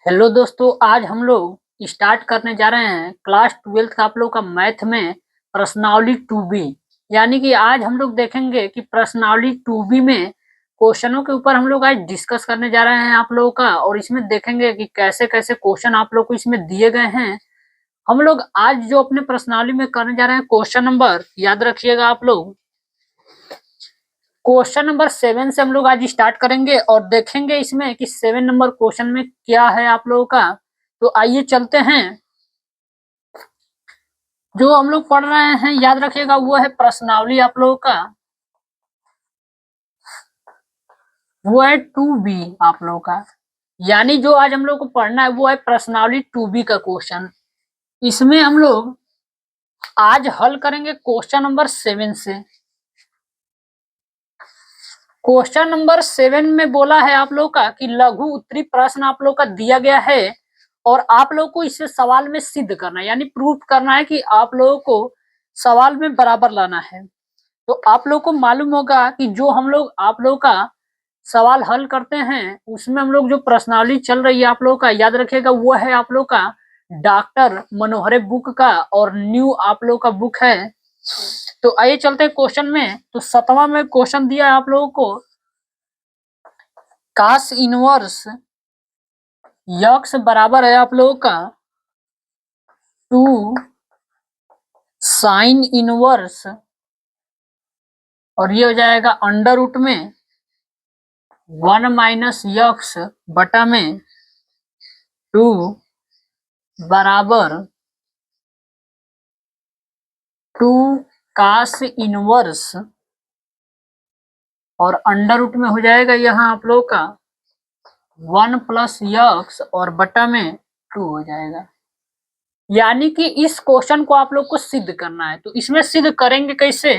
Hello दोस्तों, आज हम लोग स्टार्ट करने जा रहे हैं क्लास 12th का आप लोग का मैथ में प्रश्नावली 2B। यानी कि आज हम लोग देखेंगे कि प्रश्नावली 2B में क्वेश्चनों के ऊपर हम लोग आज डिस्कस करने जा रहे हैं आप लोगों का, और इसमें देखेंगे कि कैसे कैसे क्वेश्चन आप लोग को इसमें दिए गए हैं। हम लोग आज जो अपने प्रश्नावली में करने जा रहे हैं क्वेश्चन नंबर, याद रखिएगा आप लोग, क्वेश्चन नंबर 7 से हम लोग आज स्टार्ट करेंगे और देखेंगे इसमें कि 7 नंबर क्वेश्चन में क्या है आप लोगों का। तो आइए चलते हैं। जो हम लोग पढ़ रहे हैं, याद रखिएगा, वो है प्रश्नावली आप लोगों का, वो है 2B आप लोगों का। यानी जो आज हम लोग को पढ़ना है वो है प्रश्नावली 2B का क्वेश्चन। इसमें हम लोग आज हल करेंगे क्वेश्चन नंबर 7 से। क्वेश्चन नंबर 7 में बोला है आप लोग का कि लघु उत्तरी प्रश्न आप लोग का दिया गया है और आप लोग को इसे सवाल में सिद्ध करना है, यानी प्रूफ करना है कि आप लोगों को सवाल में बराबर लाना है। तो आप लोग को मालूम होगा कि जो हम लोग आप लोग का सवाल हल करते हैं उसमें हम लोग जो प्रश्नावली चल रही है आप लोग का, याद रखिएगा, वो है आप लोग का डॉक्टर मनोहरे बुक का, और न्यू आप लोग का बुक है। तो आइए चलते हैं क्वेश्चन में। तो 7वां में क्वेश्चन दिया है आप लोगों को, कास इनवर्स यक्स बराबर है आप लोगों का 2 साइन इनवर्स, और ये हो जाएगा अंडर रूट में 1 माइनस यक्स बटा में 2 बराबर 2 कास इनवर्स, और अंडर रूट में हो जाएगा यहाँ आप लोग का 1 प्लस यक्स और बटा में 2 हो जाएगा। यानी कि इस क्वेश्चन को आप लोग को सिद्ध करना है। तो इसमें सिद्ध करेंगे कैसे?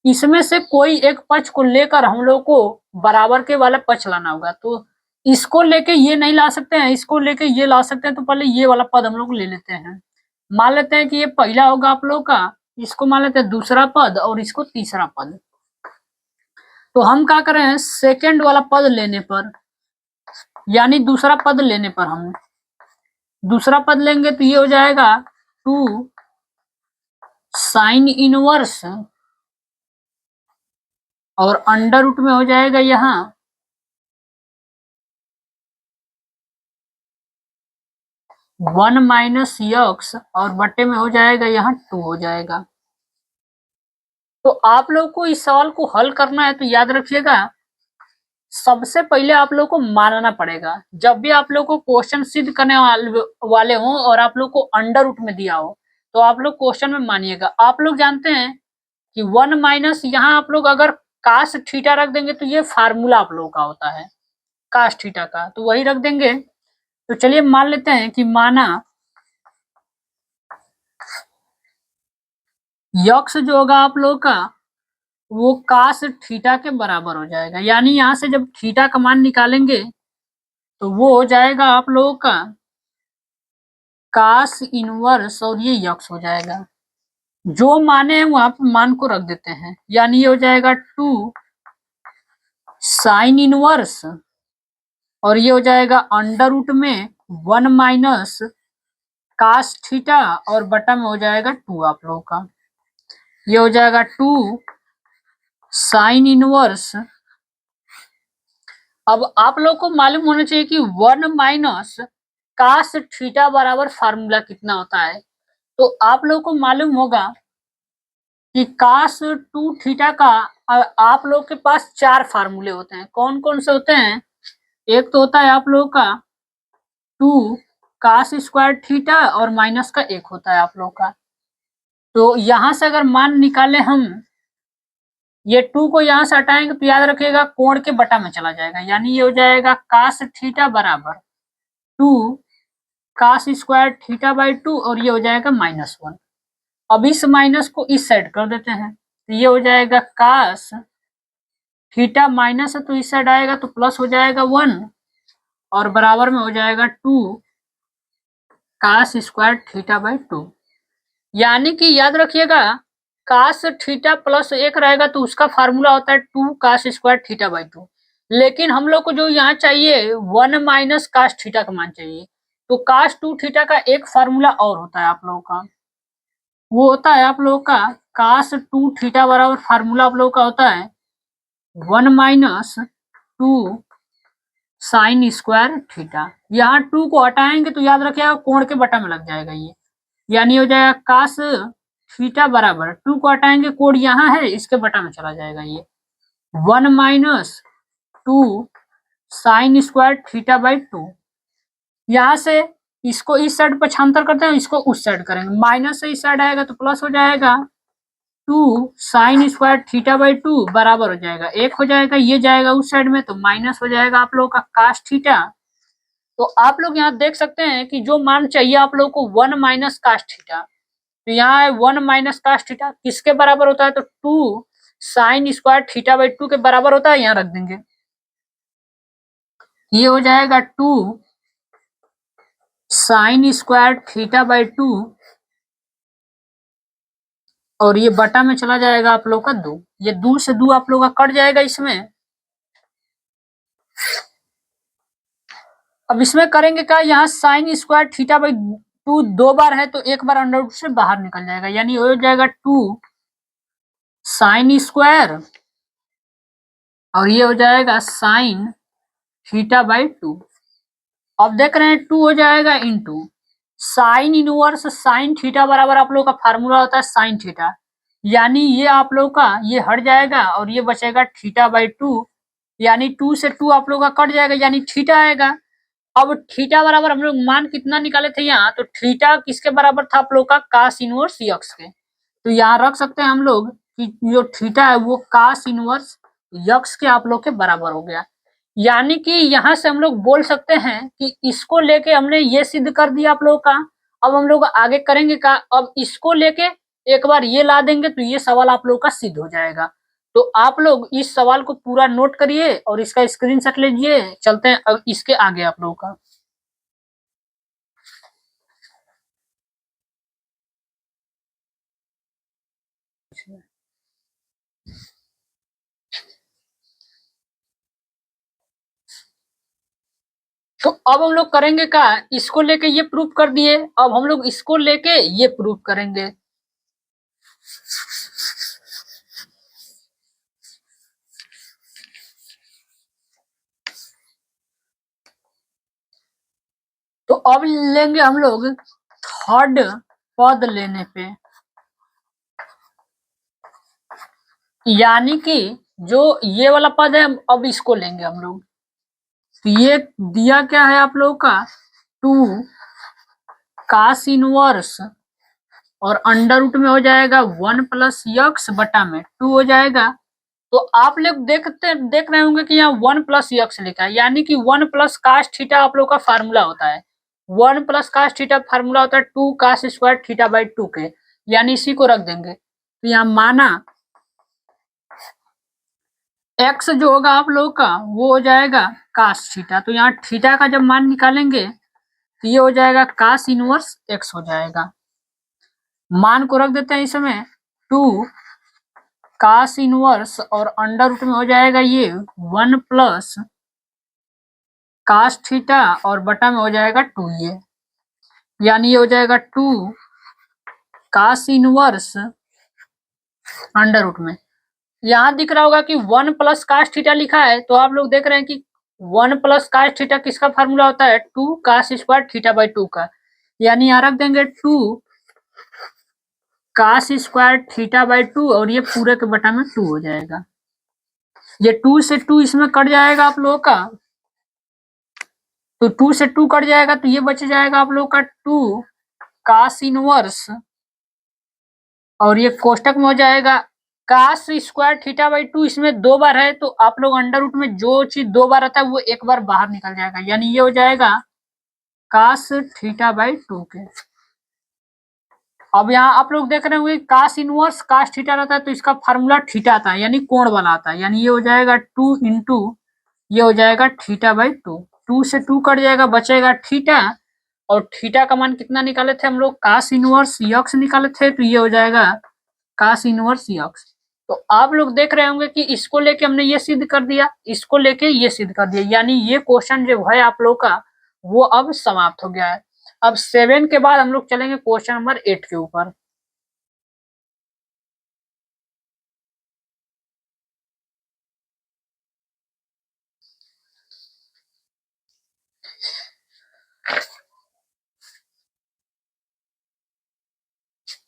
इसमें से कोई एक पक्ष को लेकर हम लोग को बराबर के वाला पक्ष लाना होगा। तो इसको लेके ये नहीं ला सकते हैं, इसको लेके ये ला सकते हैं। तो पहले ये वाला पद हम लोग ले लेते हैं। मान लेते हैं कि ये पहला होगा आप लोग का, इसको मान लेते हैं दूसरा पद और इसको तीसरा पद। तो हम क्या करें हैं, सेकेंड वाला पद लेने पर, यानी दूसरा पद लेने पर हम दूसरा पद लेंगे तो ये हो जाएगा 2 साइन इनवर्स, और अंडर रूट में हो जाएगा यहाँ 1 माइनस यक्स, और बटे में हो जाएगा यहाँ 2 हो जाएगा। तो आप लोग को इस सवाल को हल करना है तो याद रखिएगा, सबसे पहले आप लोग को मानना पड़ेगा। जब भी आप लोग को क्वेश्चन सिद्ध करने वाले हो और आप लोग को अंडर रूट में दिया हो तो आप लोग क्वेश्चन में मानिएगा। आप लोग जानते हैं कि 1 माइनस, यहाँ आप लोग अगर कास थीटा रख देंगे तो ये फार्मूला आप लोगों का होता है कास थीटा का, तो वही रख देंगे। तो चलिए मान लेते हैं कि माना यक्स जो होगा आप लोग का वो कास थीटा के बराबर हो जाएगा। यानी यहाँ से जब थीटा का मान निकालेंगे तो वो हो जाएगा आप लोगों का कास इनवर्स, और ये यक्स हो जाएगा। जो माने हैं वहां पर मान को रख देते हैं। यानी ये हो जाएगा 2 साइन इनवर्स, और ये हो जाएगा अंडर रूट में 1 माइनस कास थीटा, और बटा में हो जाएगा 2 आप लोगों का। ये हो जाएगा 2 साइन इनवर्स। अब आप लोग को मालूम होना चाहिए कि 1 माइनस कास थीटा बराबर फार्मूला कितना होता है। तो आप लोग को मालूम होगा कि कास 2 थीटा का आप लोग के पास 4 फार्मूले होते हैं। कौन कौन से होते हैं? एक तो होता है आप लोग का 2 कास स्क्वायर थीटा, और माइनस का 1 होता है आप लोग का। तो यहां से अगर मान निकाले हम, ये 2 को यहां से हटाएंगे तो याद रखिएगा कोण के बटा में चला जाएगा। यानी ये हो जाएगा कास थीटा बराबर 2 कास स्क्वायर थीटा बाई 2, और ये हो जाएगा -1। अब इस माइनस को इस साइड कर देते हैं तो ये हो जाएगा कास थीटा, माइनस है तो इस साइड आएगा तो प्लस हो जाएगा 1, और बराबर में हो जाएगा 2 कास स्क्वायर थीटा बाई 2। यानी कि याद रखिएगा कास थीटा प्लस 1 रहेगा तो उसका फार्मूला होता है 2 कास स्क्वायर थीटा बाई 2। लेकिन हम लोग को जो यहाँ चाहिए 1 माइनस कास थीटा का मान चाहिए। तो कास 2 थीटा का एक फार्मूला और होता है आप लोगों का, वो होता है आप लोगों का कास 2 थीटा बराबर फार्मूला आप लोगों का होता है 1 माइनस 2 साइन स्क्वायर थीटा। यहाँ 2 को हटाएंगे तो याद रखिएगा कोण के बटा में लग जाएगा ये, यानी हो जाएगा कास थीटा बराबर 2 को हटाएंगे कोण यहाँ है इसके बटा में चला जाएगा ये 1 minus 2 sine square theta by 2। यहाँ से इसको इस साइड पक्षांतर करते हैं, इसको उस साइड करेंगे, माइनस से इस साइड आएगा तो प्लस हो जाएगा 2 साइन स्क्वायर थीटा बाई 2 बराबर हो जाएगा 1 हो जाएगा, ये जाएगा उस साइड में तो माइनस हो जाएगा आप लोगों का कास थीटा। तो आप लोग यहाँ देख सकते हैं कि जो मान चाहिए आप लोग को 1 माइनस कास थीटा, तो यहाँ है 1 माइनस कास थीटा किसके बराबर होता है, तो 2 साइन स्क्वायर थीटा बाई 2 के बराबर होता है, यहाँ रख देंगे, ये हो जाएगा 2 साइन स्क्वायर थीटा बाई 2 और ये बटा में चला जाएगा आप लोग का 2, ये 2 से 2 आप लोग का कट जाएगा इसमें। अब इसमें करेंगे क्या, यहाँ साइन स्क्वायर थीटा बाई 2 2 बार है तो एक बार अंडर रूट से बाहर निकल जाएगा, यानी हो जाएगा 2 साइन स्क्वायर और ये हो जाएगा साइन थीटा बाई 2। अब देख रहे हैं 2 हो जाएगा into sine inverse sine theta बराबर आप लोग का फार्मूला होता है साइन थीटा, यानी ये आप लोग का ये हट जाएगा और ये बचेगा थीटा बाई 2, यानी 2 से 2 आप लोग का कट जाएगा यानी थीटा आएगा। अब थीटा बराबर हम लोग मान कितना निकाले थे यहाँ, तो थीटा किसके बराबर था आप लोग का कास इनवर्स यक्स के, तो यहाँ रख सकते हैं हम लोग कि जो थीटा है वो कास इनवर्स यक्स के आप लोग के बराबर हो गया। यानी कि यहाँ से हम लोग बोल सकते हैं कि इसको लेके हमने ये सिद्ध कर दिया आप लोग का। अब हम लोग आगे करेंगे का, अब इसको लेके एक बार ये ला देंगे तो ये सवाल आप लोग का सिद्ध हो जाएगा। तो आप लोग इस सवाल को पूरा नोट करिए और इसका स्क्रीनशॉट लीजिए, चलते हैं अब इसके आगे आप लोगों का। तो अब हम लोग करेंगे क्या, इसको लेके ये प्रूफ कर दिए, अब हम लोग इसको लेके ये प्रूफ करेंगे। तो अब लेंगे हम लोग थर्ड पद लेने पे, यानी कि जो ये वाला पद है अब इसको लेंगे हम लोग। तो ये दिया क्या है आप लोगों का 2 कास इनवर्स और अंडर रूट में हो जाएगा 1 प्लस यक्स बटा में 2 हो जाएगा। तो आप लोग देख रहे होंगे कि यहाँ 1 प्लस यक्स लिखा है, यानी कि 1 प्लस कास थीटा आप लोग का फार्मूला होता है, 1 प्लस कास थीटा फार्मूला होता है 2 कास स्क्वायर थीटा बाई 2 के, यानी इसी को रख देंगे। तो यहाँ माना एक्स जो होगा आप लोग का वो हो जाएगा कास थीटा, तो यहाँ थीटा का जब मान निकालेंगे तो ये हो जाएगा कास इनवर्स एक्स हो जाएगा। मान को रख देते हैं इसमें 2 कास इनवर्स और अंडर रूट में हो जाएगा ये 1 प्लस कास थीटा और बटा में हो जाएगा 2, ये यानी ये हो जाएगा 2 कास इनवर्स अंडर रूट में। यहाँ दिख रहा होगा कि 1 प्लस कास थीटा लिखा है, तो आप लोग देख रहे हैं कि 1 प्लस कास थीटा किसका फार्मूला होता है 2 कास स्क्वायर थीटा बाई 2 का, यानी यहाँ रख देंगे 2 कास स्क्वायर थीटा बाई 2 और ये पूरे के बटा में 2 हो जाएगा। ये 2 से 2 इसमें कट जाएगा आप लोगों का, तो 2 से 2 कट जाएगा तो ये बच जाएगा आप लोग का 2 कास इनवर्स और ये कोष्टक में हो जाएगा कास स्क्वायर थीटा बाई 2, इसमें 2 बार है तो आप लोग अंडर रूट में जो चीज 2 बार आता है वो एक बार बाहर निकल जाएगा, यानी ये हो जाएगा कास थीटा बाई 2 के। अब यहाँ आप लोग देख रहे होंगे कास इनवर्स कास थीटा रहता है तो इसका फार्मूला थीटा आता है, यानी कोण वाला आता है, यानी ये हो जाएगा 2 इंटू ये हो जाएगा थीटा बाई 2, 2 से 2 कट जाएगा बचेगा थीटा, और थीटा का मान कितना निकाले थे हम लोग कास इनवर्स यक्स निकाले थे, तो ये हो जाएगा कास इनवर्स यक्स। तो आप लोग देख रहे होंगे कि इसको लेके हमने ये सिद्ध कर दिया, इसको लेके ये सिद्ध कर दिया, यानी ये क्वेश्चन जो है आप लोग का वो अब समाप्त हो गया है। अब 7 के बाद हम लोग चलेंगे क्वेश्चन नंबर 8 के ऊपर।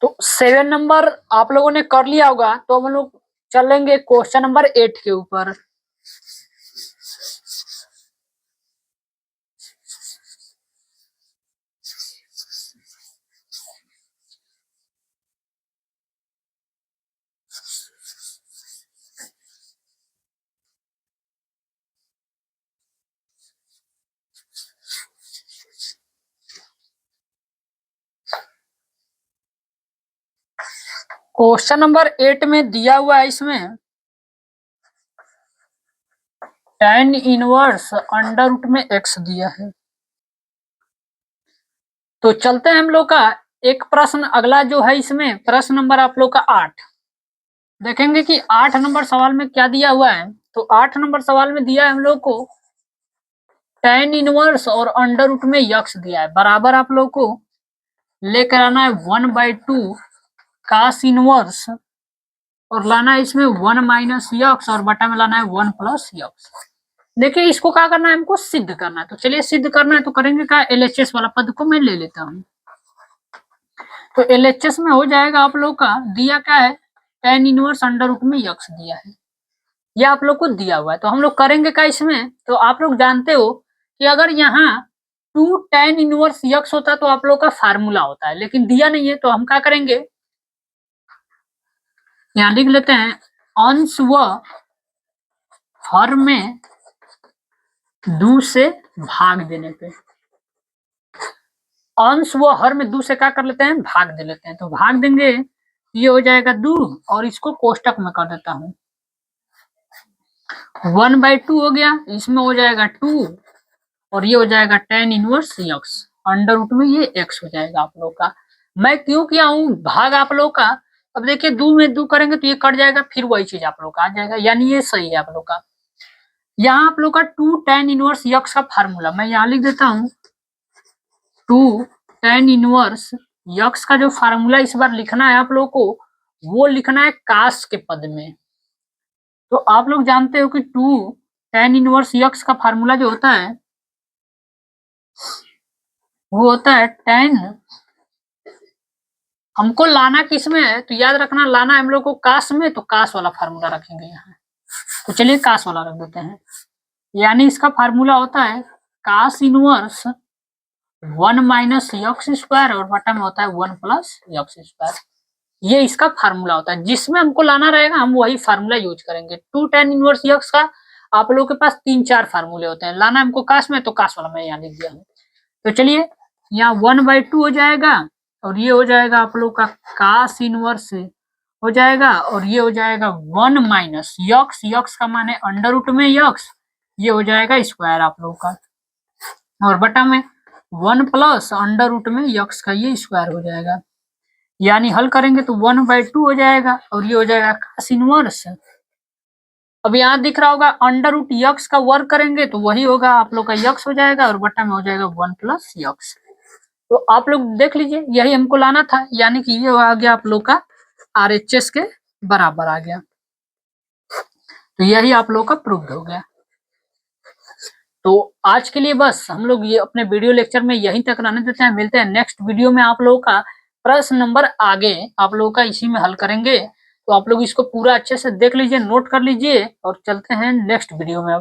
तो 7 नंबर आप लोगों ने कर लिया होगा, तो हम लोग चलेंगे क्वेश्चन नंबर 8 के ऊपर। क्वेश्चन नंबर 8 में दिया हुआ है, इसमें tan इनवर्स अंडर रूट में x दिया है। तो चलते हैं हम लोग का एक प्रश्न अगला जो है, इसमें प्रश्न नंबर आप लोग का 8 देखेंगे कि 8 नंबर सवाल में क्या दिया हुआ है। तो 8 नंबर सवाल में दिया है हम लोग को tan इनवर्स और अंडर रूट में यक्स दिया है, बराबर आप लोग को लेकर आना है 1/2 cos इनवर्स और लाना है इसमें 1 माइनस यक्स और बटा में लाना है 1 प्लस यक्स। देखिए इसको क्या करना है, हमको सिद्ध करना है। तो चलिए सिद्ध करना है तो करेंगे क्या, एलएचएस वाला पद को मैं ले लेता हूँ। तो एलएचएस में हो जाएगा आप लोग का दिया क्या है, tan इनवर्स अंडर रूट में यक्स दिया है, ये आप लोग को दिया हुआ है। तो हम लोग करेंगे क्या इसमें, तो आप लोग जानते हो कि अगर यहाँ 2 tan इनवर्स यक्स होता तो आप लोग का फार्मूला होता है, लेकिन दिया नहीं है। तो हम क्या करेंगे, यहाँ लिख लेते हैं अंश व हर में 2 से भाग देने पे, अंश व हर में 2 से क्या कर लेते हैं, भाग दे लेते हैं। तो भाग देंगे, ये हो जाएगा 2 और इसको कोष्टक में कर देता हूँ, 1/2 हो गया, इसमें हो जाएगा 2 और ये हो जाएगा tan इनवर्स यक्स अंडर रूट में ये x हो जाएगा आप लोग का। मैं क्यों किया हूँ भाग आप लोग का, अब देखिए 2 में 2 करेंगे तो ये कट जाएगा, फिर वही चीज आप लोग का आ जाएगा, यानी ये सही है आप लोग का। यहाँ आप लोग का 2 tan इनवर्स यक्स का फार्मूला मैं यहाँ लिख देता हूँ, 2 tan इनवर्स यक्स का जो फार्मूला इस बार लिखना है आप लोग को, वो लिखना है कास के पद में। तो आप लोग जानते हो कि 2 tan इनवर्स यक्स का फार्मूला जो होता है वो होता है tan, हमको लाना किस में है, तो याद रखना लाना हम लोग को कास में, तो कास वाला फार्मूला रखेंगे यहाँ। तो चलिए कास वाला रख देते हैं, यानी इसका फार्मूला होता है कास इनवर्स 1 माइनस यक्स स्क्वायर और बटा में होता है 1 प्लस यक्स स्क्वायर। ये इसका फार्मूला होता है, जिसमें हमको लाना रहेगा हम वही फार्मूला यूज करेंगे। 2 tan इनवर्स यक्स का आप लोग के पास 3-4 फार्मूले होते हैं, लाना हमको कास में, तो कास वाला मैं यहाँ लिख दिया हूँ। तो चलिए यहाँ 1/2 हो जाएगा और ये हो जाएगा आप लोग का कास इनवर्स हो जाएगा और ये हो जाएगा 1 माइनस यक्स, यक्स का माने अंडर रूट में यक्स, ये हो जाएगा स्क्वायर आप लोग का, और बटा में 1 प्लस अंडर रूट में यक्स का ये स्क्वायर हो जाएगा, यानी हल करेंगे तो 1/2 हो जाएगा और ये हो जाएगा कास इनवर्स। अब यहाँ दिख रहा होगा अंडर रूट यक्स का वर्ग करेंगे तो वही होगा आप लोग का यक्स हो जाएगा और बटा में हो जाएगा 1 प्लस यक्स। तो आप लोग देख लीजिए यही हमको लाना था, यानी कि ये आ गया आप लोग का RHS के बराबर आ गया। तो यही आप लोग का प्रूव्ड हो गया। तो आज के लिए बस हम लोग ये अपने वीडियो लेक्चर में यहीं तक रहने देते हैं, मिलते हैं नेक्स्ट वीडियो में। आप लोगों का प्रश्न नंबर आगे आप लोगों का इसी में हल करेंगे, तो आप लोग इसको पूरा अच्छे से देख लीजिए, नोट कर लीजिए और चलते हैं नेक्स्ट वीडियो में।